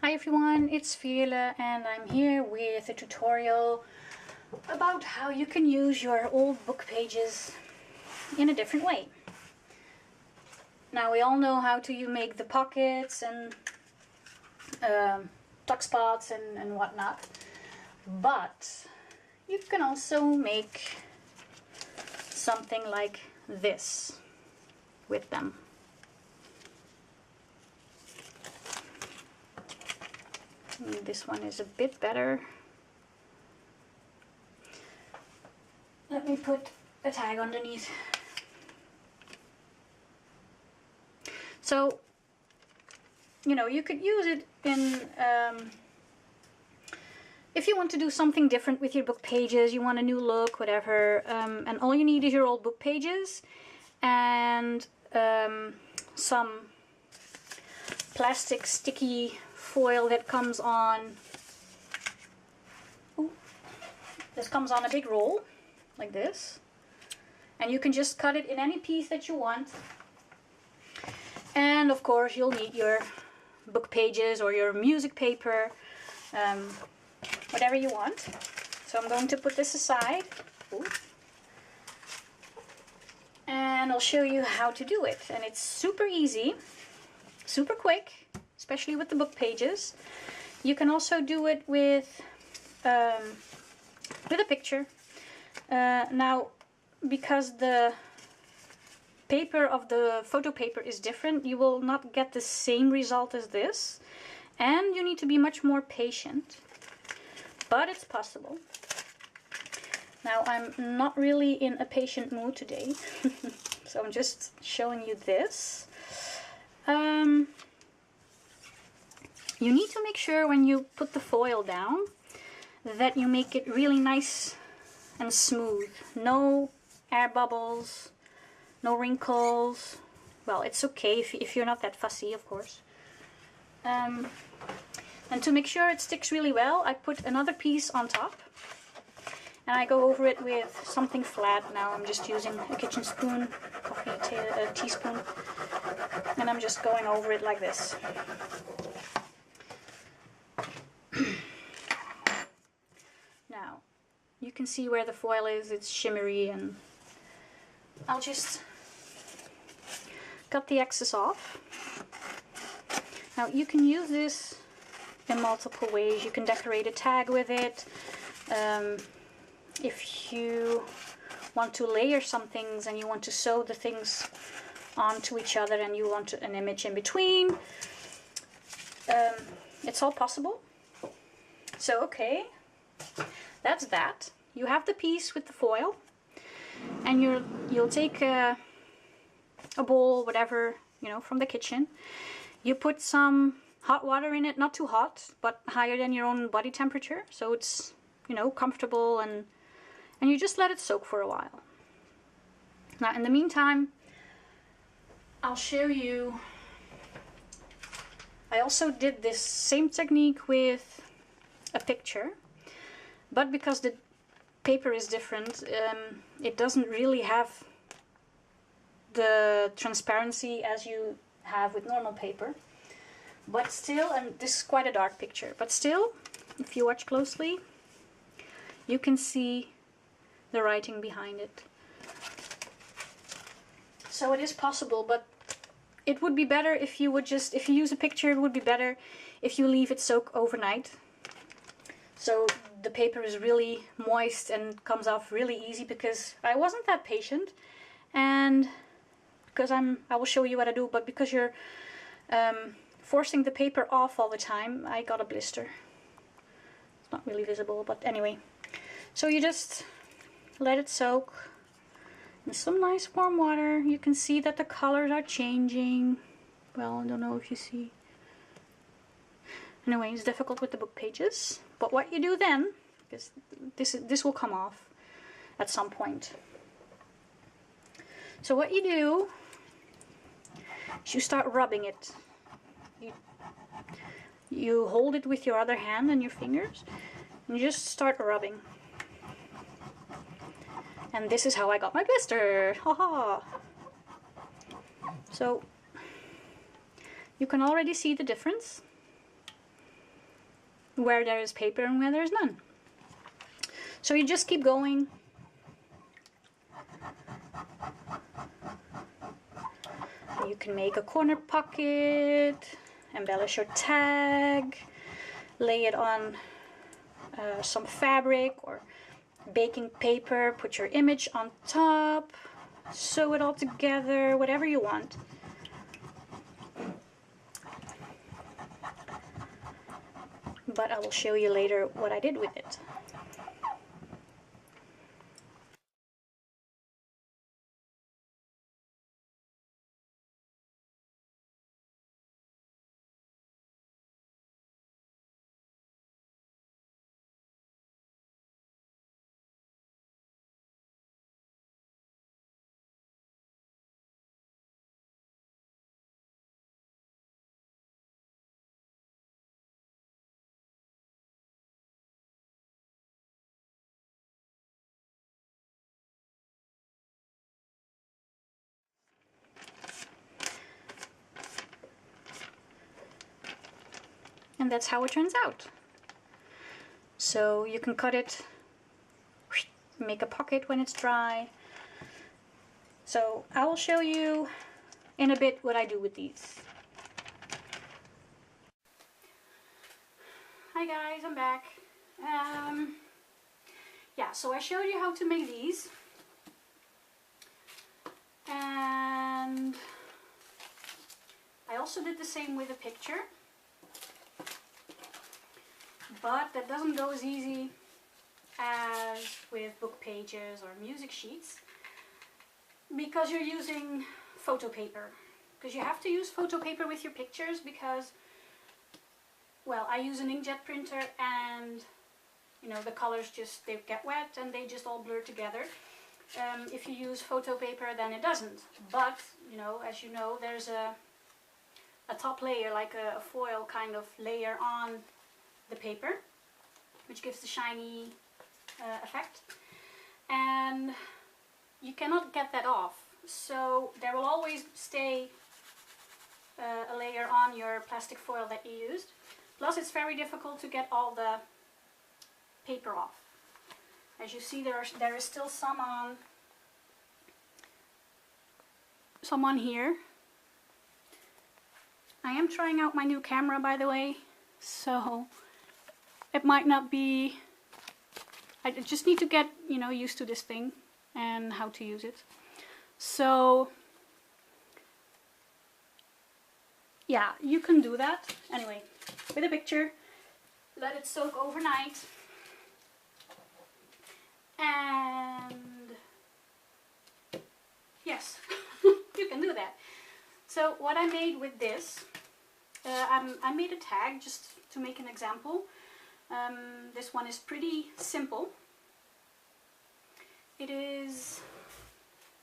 Hi everyone, it's Fiele and I'm here with a tutorial about how you can use your old book pages in a different way. Now we all know how to make the pockets and tuck spots and whatnot, but you can also make something like this with them. This one is a bit better. Let me put a tag underneath. So, you know, you could use it in, if you want to do something different with your book pages, you want a new look, whatever, and all you need is your old book pages and some plastic sticky foil that comes on. Ooh, this comes on a big roll like this, and you can just cut it in any piece that you want. And of course you'll need your book pages or your music paper, whatever you want. So I'm going to put this aside. Ooh. And I'll show you how to do it, and it's super easy, super quick, especially with the book pages. You can also do it with a picture. Now, because the paper of the photo paper is different, you will not get the same result as this, and you need to be much more patient, but it's possible. Now, I'm not really in a patient mood today, so I'm just showing you this. You need to make sure when you put the foil down that you make it really nice and smooth. No air bubbles, no wrinkles. Well, it's okay if you're not that fussy, of course. And to make sure it sticks really well, I put another piece on top. And I go over it with something flat. Now I'm just using a kitchen spoon, teaspoon. And I'm just going over it like this. Now, you can see where the foil is, it's shimmery, and I'll just cut the excess off. Now, you can use this in multiple ways. You can decorate a tag with it. If you want to layer some things and you want to sew the things onto each other and you want an image in between, it's all possible. So, okay. That's that. You have the piece with the foil, and you'll take a bowl, whatever, you know, from the kitchen. You put some hot water in it, not too hot, but higher than your own body temperature, so it's, you know, comfortable, and you just let it soak for a while. Now, in the meantime, I'll show you. I also did this same technique with a picture. But because the paper is different, it doesn't really have the transparency as you have with normal paper. But still, and this is quite a dark picture, but still, if you watch closely, you can see the writing behind it. So it is possible, but it would be better if you would just, if you use a picture, it would be better if you leave it soak overnight. So the paper is really moist and comes off really easy, because I wasn't that patient, and because I will show you what I do, but because you're forcing the paper off all the time, I got a blister. It's not really visible, but anyway. So you just let it soak in some nice warm water. You can see that the colors are changing. Well, I don't know if you see. Anyway, it's difficult with the book pages. But what you do then, because this will come off at some point. So what you do is you start rubbing it. You hold it with your other hand and your fingers, and you just start rubbing. And this is how I got my blister. Haha. So you can already see the difference. where there is paper and where there is none. So you just keep going. You can make a corner pocket, embellish your tag, lay it on some fabric or baking paper, put your image on top, sew it all together, whatever you want. But I will show you later what I did with it. And that's how it turns out. So you can cut it, make a pocket when it's dry. So I will show you in a bit what I do with these. Hi guys, I'm back. Yeah, so I showed you how to make these. And I also did the same with a picture. But that doesn't go as easy as with book pages or music sheets because you're using photo paper. Because you have to use photo paper with your pictures because, well, I use an inkjet printer and, you know, the colors just, they get wet and they just all blur together. If you use photo paper, then it doesn't. But, you know, as you know, there's a top layer, like a foil kind of layer on the paper, which gives the shiny effect, and you cannot get that off, so there will always stay a layer on your plastic foil that you used. Plus it's very difficult to get all the paper off. As you see, there is still some on here. I am trying out my new camera, by the way, so it might not be, I just need to get, you know, used to this thing and how to use it. So yeah, you can do that. Anyway, with a picture, let it soak overnight, and yes, you can do that. So what I made with this, I made a tag just to make an example. This one is pretty simple. It is,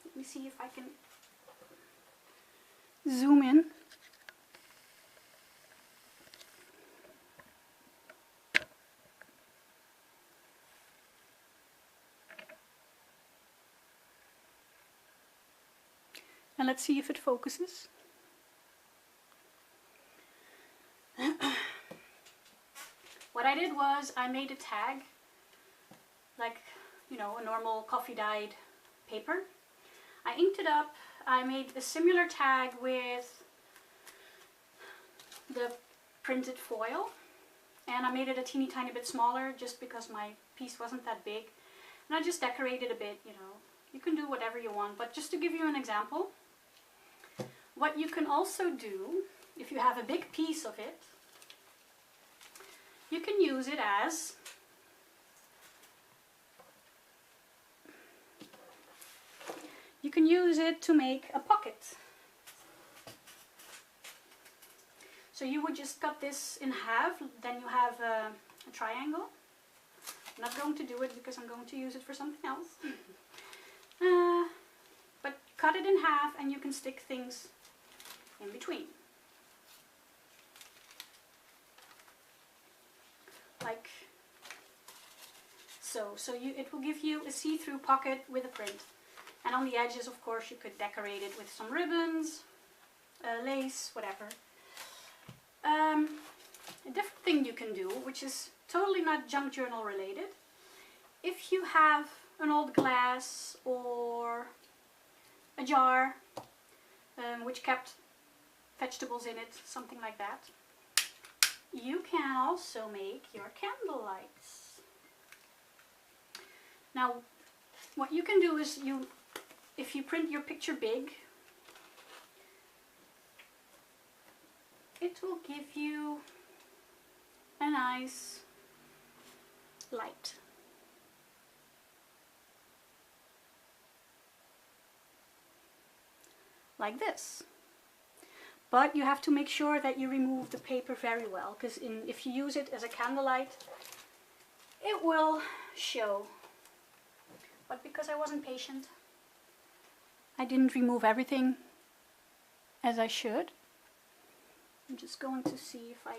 let me see if I can zoom in. And let's see if it focuses. What I did was I made a tag, like, you know, a normal coffee dyed paper. I inked it up. I made a similar tag with the printed foil, and I made it a teeny tiny bit smaller just because my piece wasn't that big. And I just decorated a bit, you know. You can do whatever you want, but just to give you an example, what you can also do, if you have a big piece of it, you can use it as to make a pocket. So you would just cut this in half, then you have a triangle. I'm not going to do it because I'm going to use it for something else. But cut it in half and you can stick things in between. Like so. So it will give you a see-through pocket with a print. And on the edges, of course, you could decorate it with some ribbons, lace, whatever. different thing you can do, which is totally not junk journal related. If you have an old glass or a jar which kept vegetables in it, something like that, you can also make your candle lights. Now, what you can do is if you print your picture big, it will give you a nice light. Like this. But you have to make sure that you remove the paper very well, because if you use it as a candlelight, it will show. But because I wasn't patient, I didn't remove everything as I should. I'm just going to see if I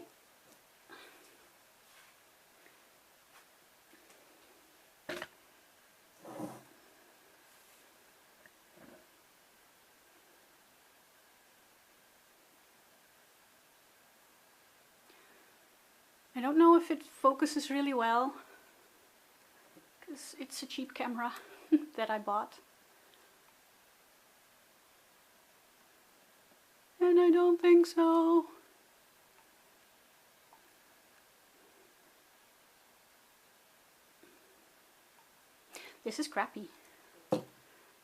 don't know if it focuses really well, because it's a cheap camera that I bought. And I don't think so. This is crappy.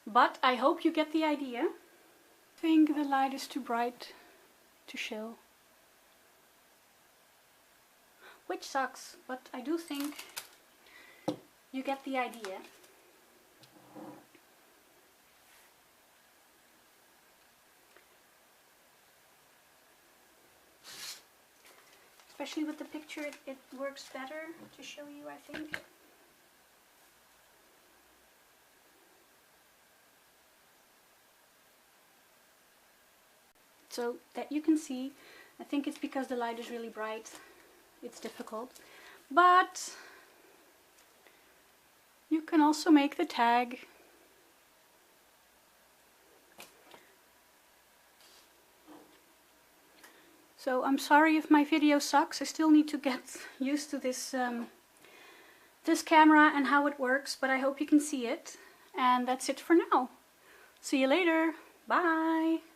But I hope you get the idea. I think the light is too bright to show. Which sucks, but I do think you get the idea. Especially with the picture, it works better to show you, I think. So that you can see, I think it's because the light is really bright. It's difficult, but you can also make the tag. So I'm sorry if my video sucks. I still need to get used to this this camera and how it works, but I hope you can see it. And that's it for now. See you later. Bye.